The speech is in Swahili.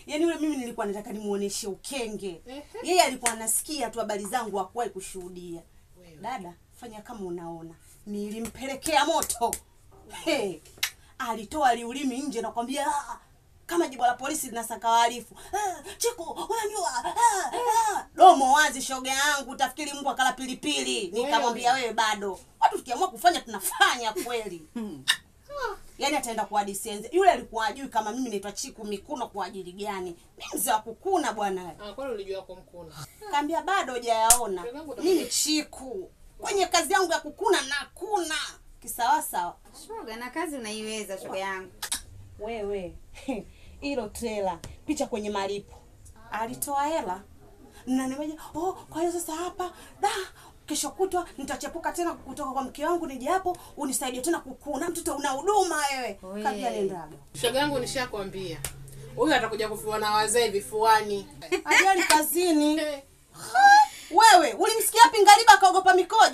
Yaani yule mimi nilikuwa nataka nimuoneshe ukenge. Yeye alikuwa anasikia tu habari zangu hakuwahi kushuhudia. Dada, fanya kama unaona. Nilimpelekea moto. Alitoa liulimi nje na kwambia kama jibu la polisi linasaka wahalifu. Chiku, unajua? Domo wazi shoga yangu, utafikiri mbwa kala pilipili. Nikamwambia wewe bado. Watu tukiamua kufanya tunafanya kweli. Yaani ataenda kwa hadisenze. Yule alikuwa ajui kama mimi naitwa Chiku Mikuno kwa ajili gani. Mimi mzee wa kukuna bwana. Kwani ulijua kumkuna? Kaambia bado hujayaona. Mimi Chiku. Kwenye kazi yangu ya kukuna na kuna. Kisawa sawa. Shoga, na kazi unaiweza shoga yangu. Wewe. Hilo trailer, picha kwenye malipo. Alitoa hela. Na nimeje, kwa hiyo sasa hapa kesho kutwa nitachepuka tena kutoka kwa mke wangu nije hapo unisaidie tena kukuna. Mtoto una huduma wewe. Kabla nendaga. Shoga yangu nishakwambia. Huyu atakuja kufiwa na wazee vifuani. Ajali kazini. Wewe, ulimsikia wapi Ngariba kaogopa mikojo?